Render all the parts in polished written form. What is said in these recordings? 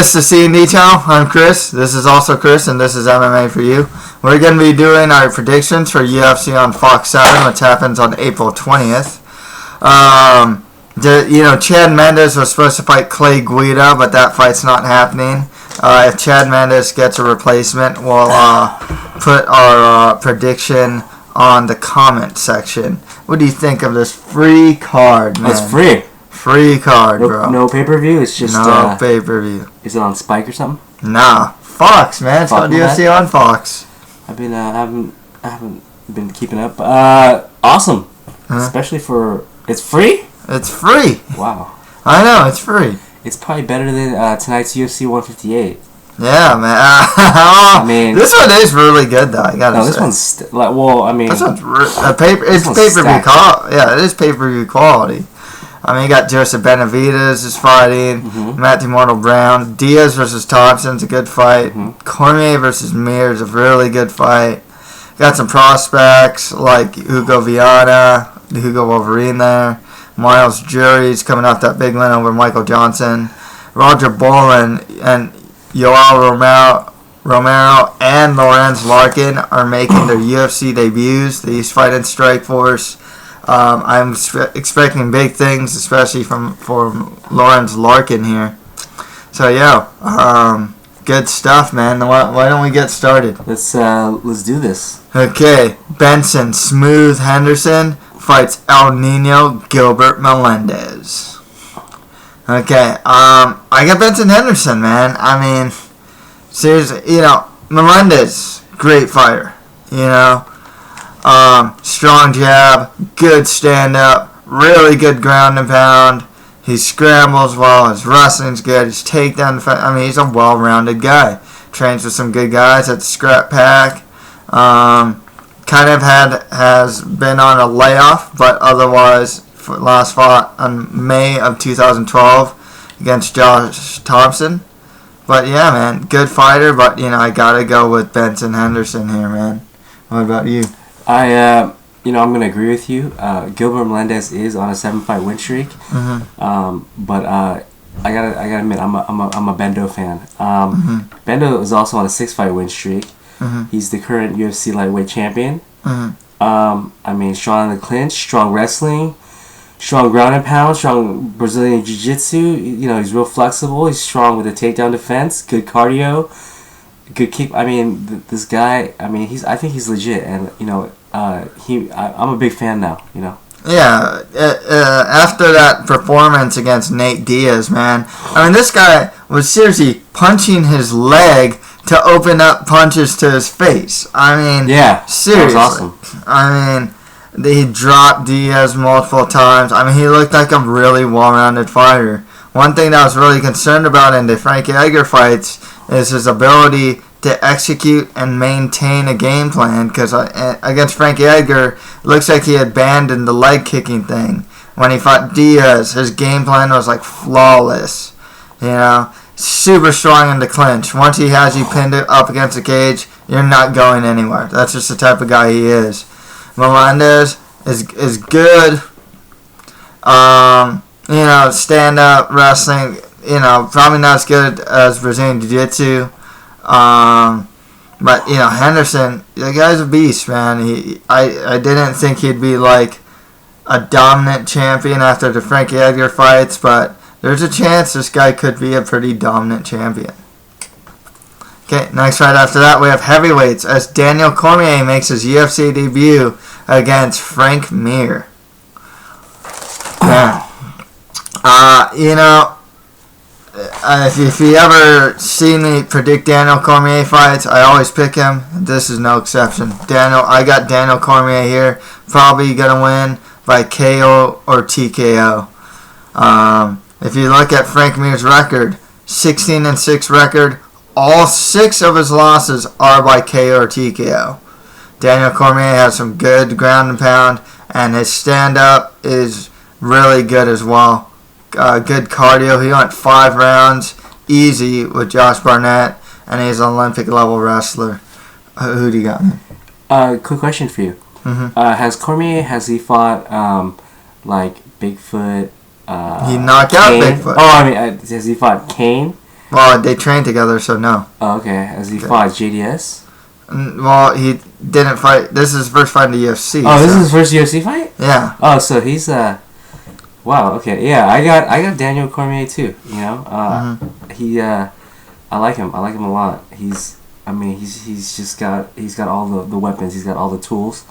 Chris, the C&D channel. I'm Chris. This is also Chris, and this is MMA for you. We're going to be doing our predictions for UFC on Fox 7, which happens on April 20th. Chad Mendes was supposed to fight Clay Guida, but that fight's not happening. If Chad Mendes gets a replacement, we'll put our prediction on the comment section. What do you think of this free card, man? It's free. Free card, bro. No pay-per-view? It's just... No pay-per-view. Is it on Spike or something? Nah. Fox, man. It's called UFC on Fox. I haven't been keeping up. Awesome. Especially for... It's free? It's free. Wow. I know, it's free. It's probably better than tonight's UFC 158. Yeah, man. I mean, this one is really good, though. I gotta say. This one's this one's it's pay-per-view quality. Yeah, it is pay-per-view quality. I mean, you got Joseph Benavidez is fighting. Matthew Mortal Brown. Diaz versus Thompson's a good fight. Cormier versus Mir is a really good fight. Got some prospects like Viana, Hugo Wolverine there. Miles Jury's coming off that big win over Michael Johnson. Roger Bolin and Yoel Romero and Lorenz Larkin are making their UFC debuts. These fight in Strikeforce. I'm expecting big things, especially from Lorenz Larkin here. So yeah, good stuff, man. Why don't we get started? Let's do this. Okay, Benson Smooth Henderson fights El Nino Gilbert Melendez. Okay, I got Benson Henderson, man. I mean, seriously, Melendez, great fighter, strong jab, good stand-up, really good ground and pound. He scrambles well, his wrestling's good, his takedown defense. I mean, he's a well-rounded guy. Trains with some good guys at the Scrap Pack. Has been on a layoff, but otherwise, last fought on May of 2012 against Josh Thompson. But yeah, man, good fighter, but I gotta go with Benson Henderson here, man. What about you? I'm gonna agree with you. Gilbert Melendez is on a 7-fight win streak. But I gotta admit, I'm a Bendo fan. Bendo is also on a 6-fight win streak. He's the current UFC lightweight champion. I mean, strong in the clinch, strong wrestling, strong ground and pound, strong Brazilian jiu-jitsu. He's real flexible. He's strong with the takedown defense, good cardio, good kick. I mean, this guy. I mean, I think he's legit, and I'm a big fan now. Yeah. After that performance against Nate Diaz, man. I mean, this guy was seriously punching his leg to open up punches to his face. I mean, yeah, seriously. That was awesome. I mean, he dropped Diaz multiple times. I mean, he looked like a really well-rounded fighter. One thing that I was really concerned about in the Frankie Edgar fights is his ability to execute and maintain a game plan, because against Frankie Edgar, it looks like he abandoned the leg kicking thing. When he fought Diaz, his game plan was like flawless. Super strong in the clinch. Once he has you pinned up against the cage, you're not going anywhere. That's just the type of guy he is. Melendez is good. Stand-up wrestling, probably not as good as Brazilian Jiu-Jitsu. But Henderson, the guy's a beast, man. I didn't think he'd be like a dominant champion after the Frankie Edgar fights, but there's a chance this guy could be a pretty dominant champion. Okay, next fight after that, we have heavyweights as Daniel Cormier makes his UFC debut against Frank Mir. Yeah. If you ever see me predict Daniel Cormier fights, I always pick him. This is no exception. I got Daniel Cormier here. Probably gonna win by KO or TKO. If you look at Frank Mir's record, 16-6 record, all 6 of his losses are by KO or TKO. Daniel Cormier has some good ground and pound, and his stand-up is really good as well. Good cardio. He went 5 rounds easy with Josh Barnett, and he's an Olympic-level wrestler. Who do you got, man? Quick question for you. Has Cormier, fought Bigfoot? He knocked out Kane? Bigfoot. Oh, I mean, has he fought Kane? Well, they trained together, so no. Oh, okay. Has he fought JDS? Well, he didn't fight. This is his first fight in the UFC. Oh, this is his first UFC fight? Yeah. Oh, so he's wow. Okay. Yeah, I got Daniel Cormier too. You know, he I like him. I like him a lot. He's got all the weapons. He's got all the tools.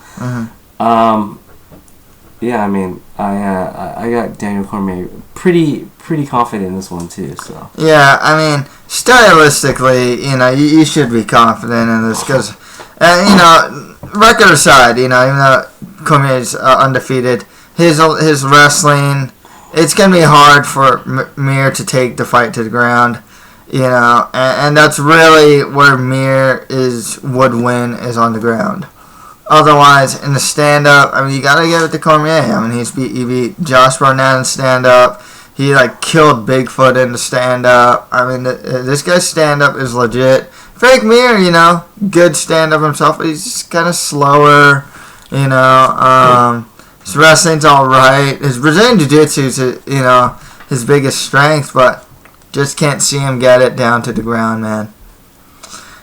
Yeah, I mean, I got Daniel Cormier pretty confident in this one too. So yeah, I mean, stylistically, you know, you should be confident in this because, you know, record aside, you know, even though Cormier's undefeated, his wrestling, it's gonna be hard for Mir to take the fight to the ground, you know, and that's really where Mir would win is on the ground. Otherwise, in the stand-up, I mean, you gotta give it to Cormier. I mean, he beat Josh Barnett in stand-up. He, like, killed Bigfoot in the stand-up. I mean, this guy's stand-up is legit. Frank Mir, you know, good stand-up himself, but he's just kind of slower, you know. His wrestling's alright. His Brazilian Jiu-Jitsu is, you know, his biggest strength, but just can't see him get it down to the ground, man.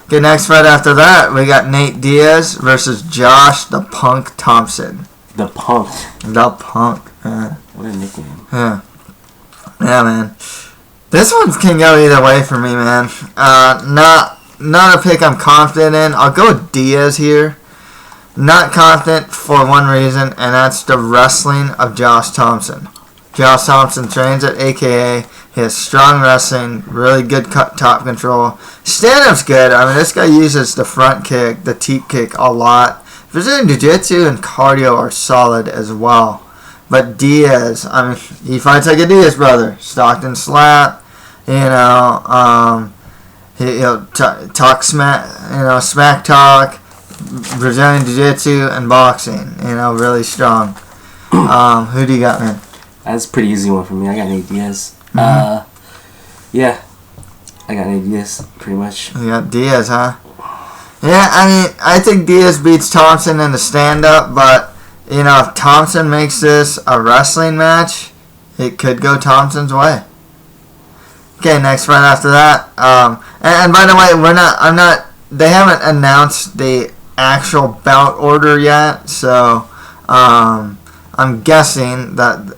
Okay, next fight after that, we got Nate Diaz versus Josh the Punk Thompson. The Punk. The Punk. Man. What a nickname. Yeah. Yeah, man. This one can go either way for me, man. Not a pick I'm confident in. I'll go with Diaz here. Not confident for one reason, and that's the wrestling of Josh Thompson. Josh Thompson trains at AKA. He has strong wrestling, really good top control. Stand-up's good. I mean, this guy uses the front kick, the teep kick a lot. Brazilian Jiu-Jitsu and cardio are solid as well. But Diaz, I mean, he fights like a Diaz brother. Stockton slap, you know, he'll talk smack, you know, smack talk, Brazilian Jiu-Jitsu and boxing, you know, really strong. Who do you got, man? That's a pretty easy one for me. I got Nate Diaz. Yeah, I got Nate Diaz, pretty much. You got Diaz, huh? Yeah, I mean, I think Diaz beats Thompson in the stand-up, but, you know, if Thompson makes this a wrestling match, it could go Thompson's way. Okay, next fight after that. And by the way, they haven't announced the actual bout order yet, so, I'm guessing that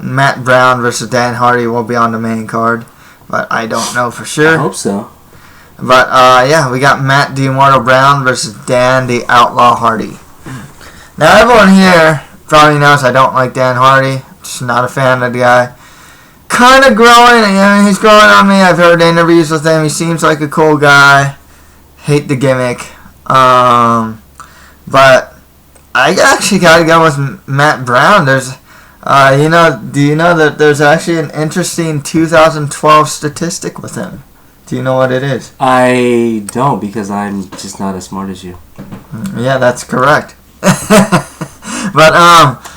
Matt Brown versus Dan Hardy will be on the main card, but I don't know for sure. I hope so. But, yeah, we got Matt the Immortal Brown versus Dan the Outlaw Hardy. Now, everyone here probably knows I don't like Dan Hardy. Just not a fan of the guy. Kind of growing, I mean, he's growing on me. I've heard interviews with him. He seems like a cool guy. Hate the gimmick. But I actually gotta go with Matt Brown. There's, do you know that there's actually an interesting 2012 statistic with him? Do you know what it is? I don't, because I'm just not as smart as you. Yeah, that's correct. But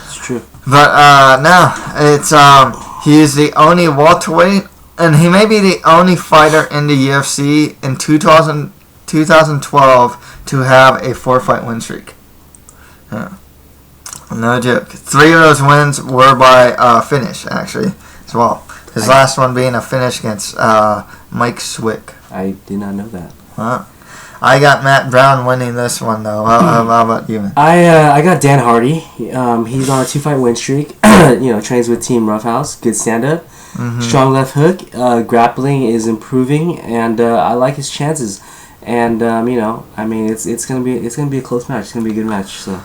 it's true. But no, it's he is the only welterweight, and he may be the only fighter in the UFC in 2012 to have a 4-fight win streak. Yeah. No joke. 3 of those wins were by finish, actually, as well. His last one being a finish against Mike Swick. I did not know that. I got Matt Brown winning this one, though. How about you, man? I got Dan Hardy. He's on a 2-fight win streak. You know, trains with Team Roughhouse. Good stand-up. Strong left hook. Grappling is improving, and I like his chances. And you know, I mean, it's gonna be a close match. It's gonna be a good match. So.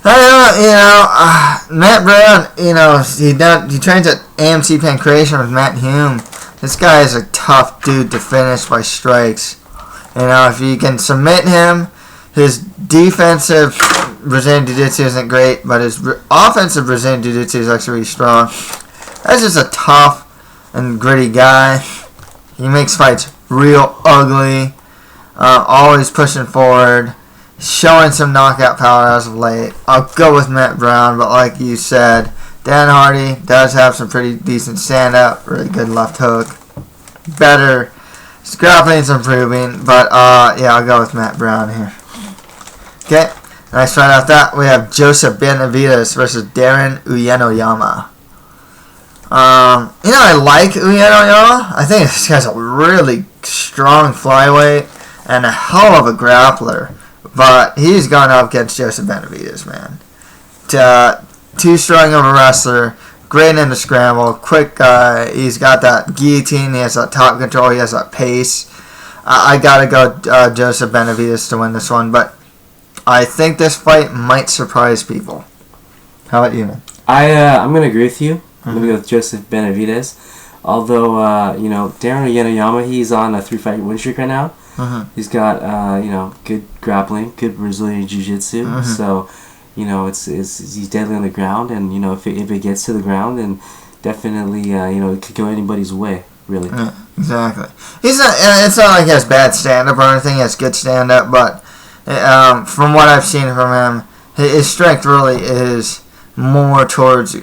Matt Brown, you know, he trains at AMC Pancration with Matt Hume. This guy is a tough dude to finish by strikes. You know, if you can submit him, his defensive Brazilian Jiu-Jitsu isn't great, but his offensive Brazilian Jiu-Jitsu is actually really strong. That's just a tough and gritty guy. He makes fights real ugly, always pushing forward. Showing some knockout power as of late. I'll go with Matt Brown, but like you said, Dan Hardy does have some pretty decent stand-up, really good left hook. Better. His grappling's improving, but yeah, I'll go with Matt Brown here. Okay, next right after that, we have Joseph Benavidez versus Darren Uenoyama. I like Uenoyama. I think this guy's a really strong flyweight and a hell of a grappler. But he's gone up against Joseph Benavidez, man. Too strong of a wrestler. Great in the scramble. Quick guy. He's got that guillotine. He has that top control. He has that pace. I got to go Joseph Benavidez to win this one. But I think this fight might surprise people. How about you, man? I'm going to agree with you. I'm going to go with Joseph Benavidez. Although, Darren Uenoyama, he's on a 3-fight win streak right now. He's got, good grappling, good Brazilian jiu-jitsu. So, he's deadly on the ground. And, if it gets to the ground, then definitely, it could go anybody's way, really. Yeah, exactly. It's not like he has bad stand-up or anything. He has good stand-up. But from what I've seen from him, his strength really is more towards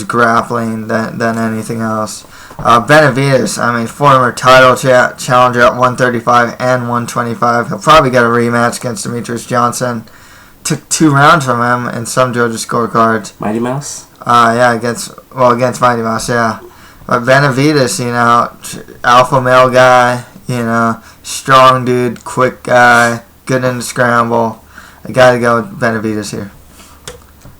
grappling than anything else. Benavidez, former title challenger at 135 and 125. He'll probably get a rematch against Demetrius Johnson. Took 2 rounds from him in some Georgia scorecards. Mighty Mouse? Against Mighty Mouse, yeah. But Benavidez, alpha male guy, strong dude, quick guy, good in the scramble. I gotta go with Benavidez here.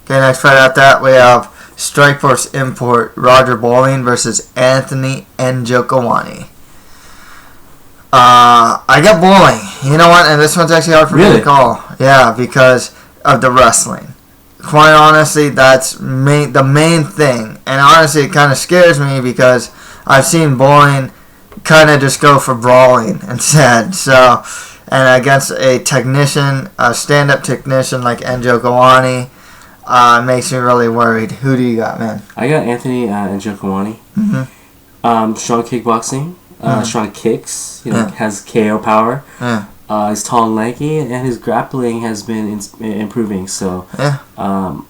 Okay, next fight after that, we have Strikeforce import Roger Bowling versus Anthony Njokuani. I got Bowling. You know what? And this one's actually hard for me to call. Yeah, because of the wrestling. Quite honestly, that's the main thing. And honestly, it kind of scares me because I've seen Bowling kind of just go for brawling instead. So, and against a technician, a stand-up technician like Njokuani, makes me really worried. Who do you got, man? I got Anthony Njokuani. Strong kickboxing, strong kicks. Has KO power. Yeah. He's tall and lanky, and his grappling has been improving. So, I'm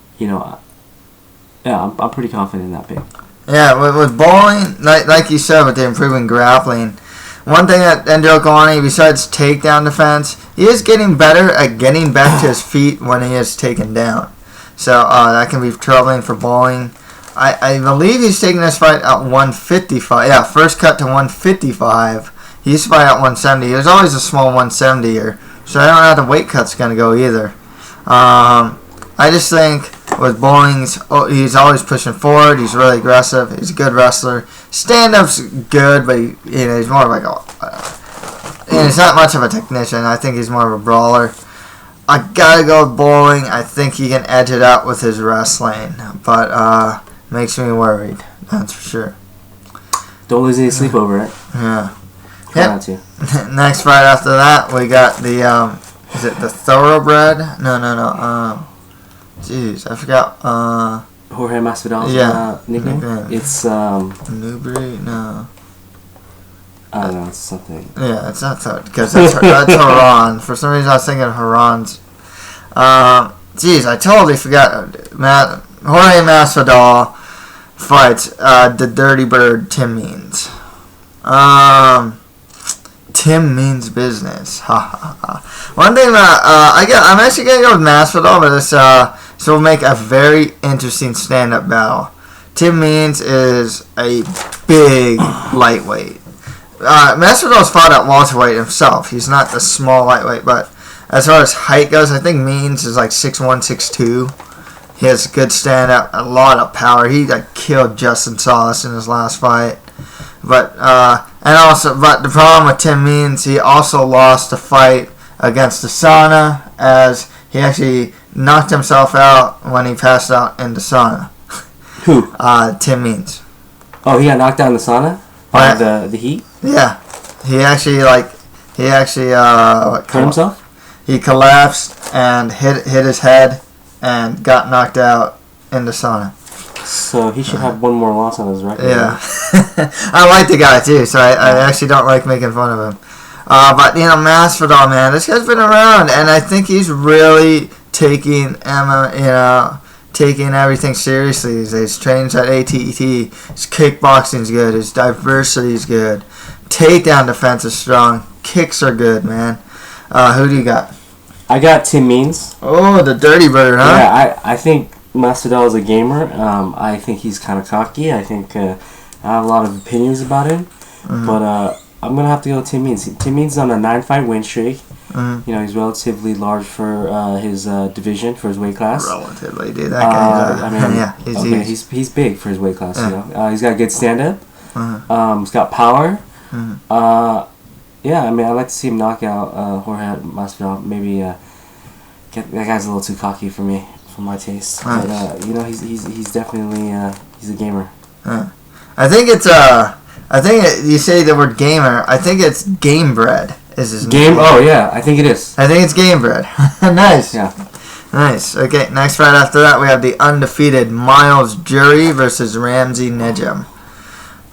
pretty confident in that pick. Yeah, with Bowling, like you said, with the improving grappling, one thing that Njokuani, besides takedown defense, he is getting better at getting back to his feet when he is taken down. So that can be troubling for Bowling. I believe he's taking this fight at 155. Yeah, first cut to 155. He used to fight at 170. He was always a small 170er. So I don't know how the weight cut's going to go either. I just think with Bowling, he's always pushing forward. He's really aggressive. He's a good wrestler. Stand-up's good, but he's more like he's not much of a technician. I think he's more of a brawler. I gotta go with Bowling. I think he can edge it out with his wrestling, but makes me worried. That's for sure. Don't lose any sleep over it. Yeah. Try not to. Next fight after that, we got the is it the Thoroughbred? No. Jeez, I forgot. Jorge Masvidal's nickname. It's Newbury. No. I don't know, it's something. Yeah, it's not that, because that's Haran. For some reason, I was thinking Haran's. Jeez, I totally forgot. Jorge Masvidal fights the Dirty Bird, Tim Means. Tim Means business. Ha ha ha. One thing that I'm actually gonna go with Masvidal, but this will make a very interesting stand-up battle. Tim Means is a big lightweight. Masvidal's fought at welterweight himself. He's not the small lightweight, but as far as height goes, I think Means is like 6'1", 6'2". He has good stand-up, a lot of power. He killed Justin Salas in his last fight. But the problem with Tim Means, he also lost a fight against the sauna, as he actually knocked himself out when he passed out in the sauna. Who? Tim Means. Oh, he got knocked out in the sauna by the heat? Yeah, he actually hurt himself. He collapsed and hit his head and got knocked out in the sauna. So he should have one more loss on his record. Yeah, I like the guy too, so I actually don't like making fun of him. But Masvidal, man, this guy's been around, and I think he's really taking everything seriously these days. Trains at ATT. His kickboxing's good. His diversity's good. Takedown defense is strong. Kicks are good, man. Who do you got? I got Tim Means. Oh, the Dirty Bird, huh? Yeah, I think Masvidal is a gamer. I think he's kind of cocky. I think I have a lot of opinions about him. But I'm going to have to go with Tim Means. Tim Means is on a 9-fight win streak. You know, he's relatively large for his division, for his weight class. Relatively, dude. That guy's he's huge. He's big for his weight class, you know. He's got good stand-up. He's got power. Yeah, I mean, I'd like to see him knock out Jorge Masvidal. Maybe that guy's a little too cocky for me, for my taste. Nice. But you know, he's definitely he's a gamer. I think it's you say the word gamer. I think it's Game Bread is his name. Oh yeah, I think it is. I think it's Game Bread. Nice. Yeah. Nice. Okay, next fight after that we have the undefeated Miles Jury versus Ramsey Nijem.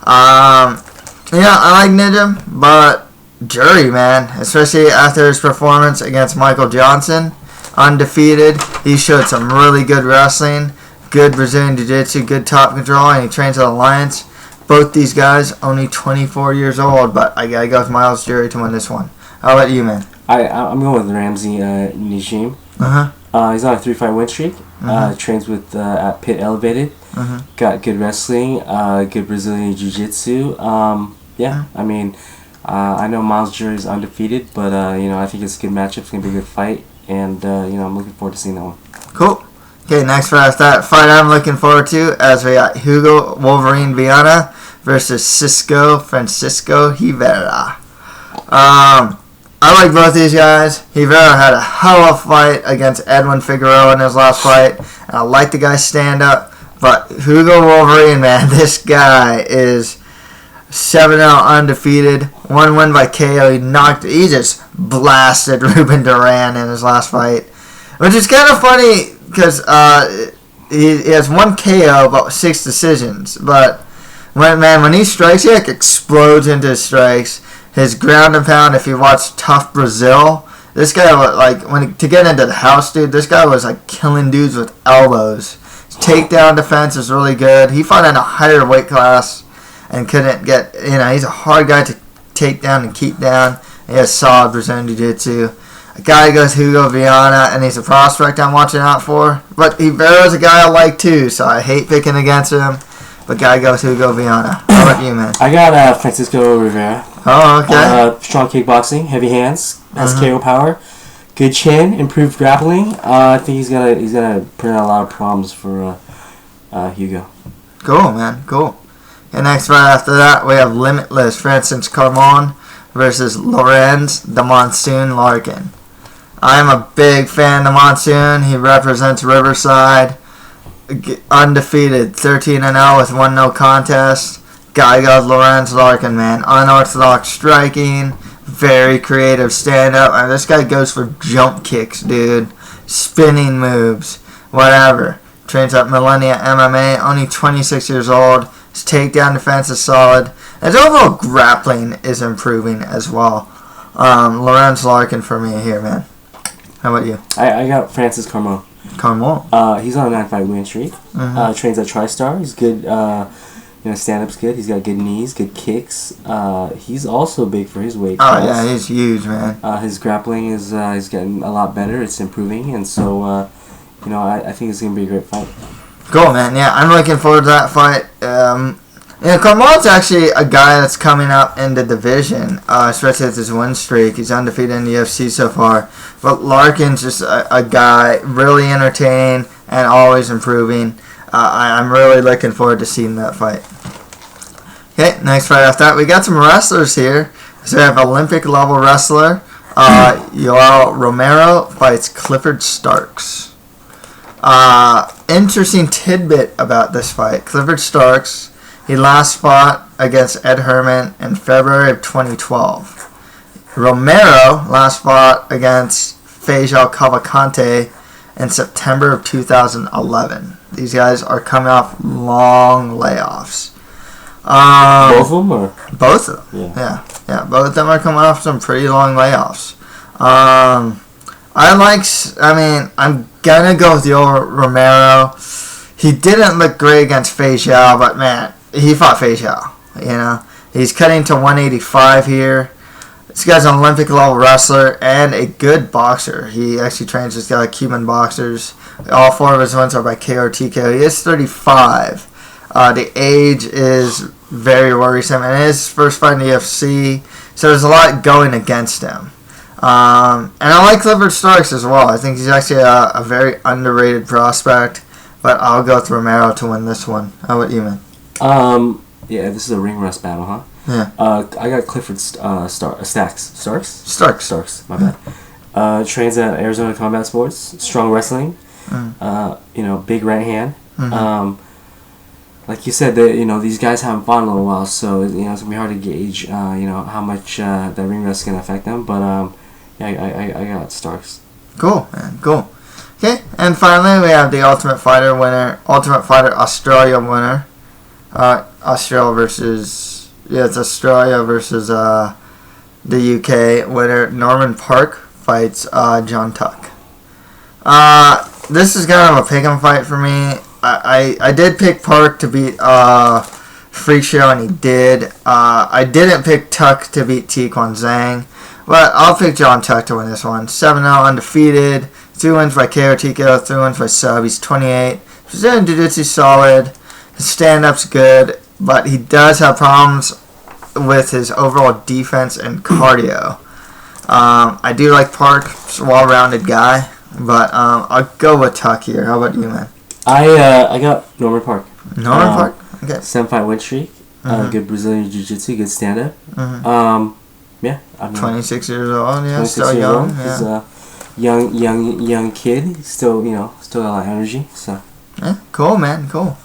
Yeah, I like Nijem, but Jury, man, especially after his performance against Michael Johnson, undefeated. He showed some really good wrestling, good Brazilian Jiu-Jitsu, good top control, and he trains at Alliance. Both these guys only 24 years old, but I gotta go with Miles Jury to win this one. How about you, man? I'm going with Ramsey Nijem. He's on a 3-fight win streak. Trains with at Pit Elevated. Got good wrestling, good Brazilian Jiu-Jitsu. Yeah, I mean, I know Miles Jury is undefeated, but you know, I think it's a good matchup. It's gonna be a good fight, and you know, I'm looking forward to seeing that one. Cool. Okay, next fight I'm looking forward to, as we got Hugo Wolverine Viana versus Cisco Francisco Rivera. I like both these guys. Rivera had a hell of a fight against Edwin Figueroa in his last fight. And I like the guy's stand-up. But Hugo Wolverine, man, this guy is 7-0 undefeated. 1 win by KO. He just blasted Ruben Duran in his last fight. Which is kind of funny because he has 1 KO, but 6 decisions. But when he strikes, he like explodes into his strikes. His ground and pound, if you watch Tough Brazil, this guy, like, to get into the house, dude, this guy was, like, killing dudes with elbows. His takedown defense is really good. He fought in a higher weight class and couldn't get, you know, he's a hard guy to take down and keep down. He has solid Brazilian Jiu-Jitsu. A guy goes Hugo Viana, and he's a prospect I'm watching out for. But Rivera's a guy I like, too, so I hate picking against him. But guy goes Hugo Viana. How about you, man? I got Francisco Rivera. Oh, okay. Strong kickboxing, heavy hands, has KO power, good chin, improved grappling. I think he's gonna put in a lot of problems for Hugo. Cool, man. Cool. And next fight after that, we have Limitless Francis Carmont versus Lorenz the Monsoon Larkin. I am a big fan of Monsoon. He represents Riverside. Undefeated, 13-0 with 1 no contest. Guy goes Lorenz Larkin, man. Unorthodox striking, very creative stand-up. And this guy goes for jump kicks, dude. Spinning moves, whatever. Trains at Millennia MMA, only 26 years old. His takedown defense is solid. His overall grappling is improving as well. Lorenz Larkin for me here, man. How about you? I got Francis Carmont. He's on a 9-fight win streak. Trains at TriStar. He's good. You know, stand-up's good. He's got good knees, good kicks. He's also big for his weight class. Oh yeah, he's huge, man. His grappling is he's getting a lot better. It's improving, and so you know, I think it's gonna be a great fight. Cool, man. Yeah, I'm looking forward to that fight. Yeah, Carmont's actually a guy that's coming up in the division, especially with his win streak. He's undefeated in the UFC so far. But Larkin's just a guy really entertaining and always improving. I'm really looking forward to seeing that fight. Okay, next fight after that, we got some wrestlers here. So we have Olympic level wrestler Yoel Romero fights Clifford Starks. Interesting tidbit about this fight. Clifford Starks, he last fought against Ed Herman in February of 2012. Romero last fought against Faisal Cavalcante in September of 2011. These guys are coming off long layoffs. Both of them, or? Both of them. Yeah. Both of them are coming off some pretty long layoffs. I'm gonna go with the old Romero. He didn't look great against Faisal, but man, he fought Faisal. You know, he's cutting to 185 here. This guy's an Olympic level wrestler and a good boxer. He actually trains this guy like Cuban boxers. All 4 of his wins are by KO or TKO. He is 35. The age is very worrisome, and it is his first fight in the UFC, so there's a lot going against him. And I like Gilbert Starks as well. I think he's actually a very underrated prospect, but I'll go with Romero to win this one. How about you, man? Yeah, this is a ring rust battle, huh? Yeah. I got Clifford Starks. Starks, my bad. Trains at Arizona Combat Sports. Strong wrestling. Big right hand. Like you said, these guys haven't fought in a little while, so it's gonna be hard to gauge, how much that ring rust is gonna affect them. But I got Starks. Cool, man. Cool. Okay, and finally we have the Ultimate Fighter Australia winner. Australia versus the UK winner. Norman Park fights John Tuck. This is kind of a pick'em fight for me. I did pick Park to beat Freak Show, and he did. I didn't pick Tuck to beat Taekwon Zhang, but I'll pick John Tuck to win this one. 7-0 undefeated. 2 wins by KO TKO, 3 wins by sub. He's 28. Brazilian Jiu-Jitsu solid. His stand-up's good, but he does have problems with his overall defense and cardio. I do like Park. He's a well-rounded guy, but I'll go with Tuck here. How about you, man? I got Norman Park. Norman Park? Okay. 7-fight win streak. Good Brazilian Jiu-Jitsu, good stand-up. Yeah. 26 years old, yeah, 26 still years young. old. Yeah. He's a young kid. He's still got a lot of energy. So. Yeah, cool, man, cool.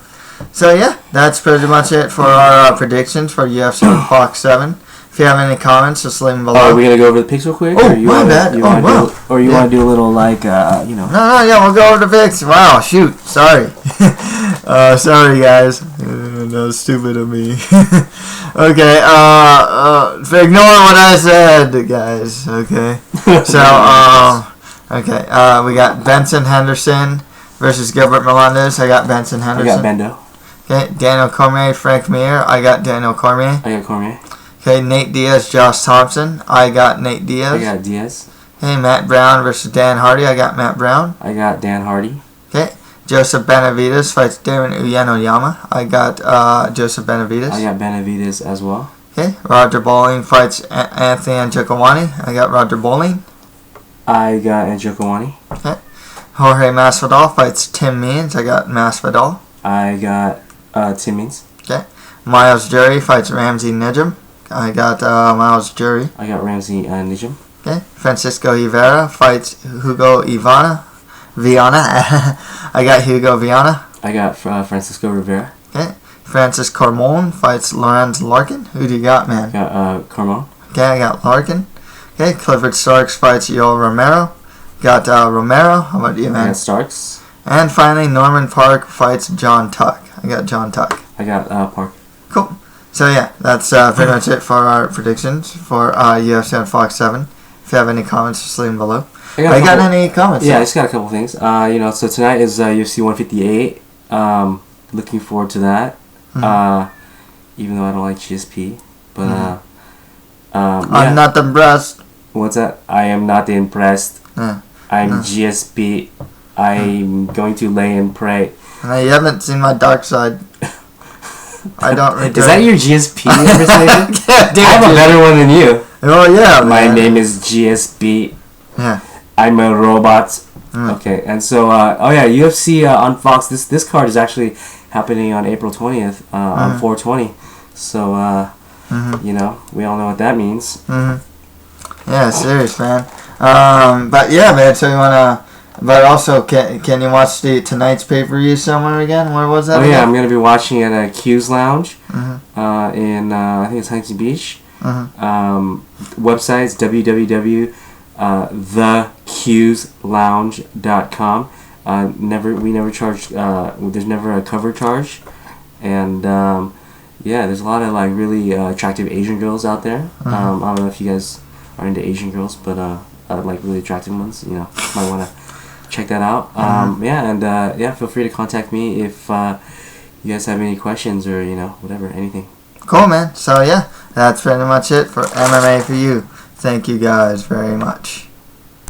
So yeah, that's pretty much it for our predictions for UFC On Fox 7. If you have any comments, just leave them below. Are we gonna go over the picks real quick? Oh, my bad. You want to do a little like No, yeah, we'll go over the picks. Wow, shoot, sorry. Sorry, guys. That was stupid of me. Okay, ignore what I said, guys. Okay. So, okay, we got Benson Henderson versus Gilbert Melendez. I got Benson Henderson. I got Bendo. Okay, Daniel Cormier, Frank Mir. I got Daniel Cormier. I got Cormier. Okay, Nate Diaz, Josh Thompson. I got Nate Diaz. I got Diaz. Okay, Matt Brown versus Dan Hardy. I got Matt Brown. I got Dan Hardy. Okay, Joseph Benavidez fights Darren Uenoyama. I got Joseph Benavidez. I got Benavidez as well. Okay, Roger Bowling fights Anthony Njokuani. I got Roger Bowling. I got Njokuani. Okay, Jorge Masvidal fights Tim Means. I got Masvidal. I got Tim Means. Okay, Miles Jury fights Ramsey Nijem. I got Miles Jury. I got Ramsey Nijem. Okay, Francisco Rivera fights Hugo Viana. I got Hugo Viana. I got Francisco Rivera. Okay, Francis Carmont fights Lorenz Larkin. Who do you got, man? I got Carmont. Okay, I got Larkin. Okay, Clifford Starks fights Yoel Romero. Got Romero. How about you, man? I got Starks. And finally, Norman Park fights John Tuck. I got John Tuck. I got Park. Cool. So yeah, that's pretty much it for our predictions for UFC on Fox 7. If you have any comments, just leave them below. I got any comments? Yeah, I just got a couple things. So tonight is UFC 158. Looking forward to that. Even though I don't like GSP, but I'm not impressed. What's that? I am not impressed. I'm GSP. I'm going to lay and pray. You haven't seen my dark side. I don't return. Is that your GSP impersonation? I have a better one than you. Oh yeah, my name is GSP. Yeah. I'm a robot. Okay, and so UFC on Fox. This card is actually happening on April 20th on 4/20. So we all know what that means. Yeah, serious, man. But yeah, man. So you wanna? But also, can you watch tonight's pay-per-view somewhere again? Where was that? Oh yeah, I'm gonna be watching it at Q's Lounge in I think it's Huntington Beach. Website's www.theqslounge.com. We never charge. There's never a cover charge, and there's a lot of like really attractive Asian girls out there. I don't know if you guys are into Asian girls, but like really attractive ones. Might wanna check that out. Feel free to contact me if you guys have any questions or whatever, anything. Cool, man. So yeah, that's pretty much it for MMA for you. Thank you guys very much.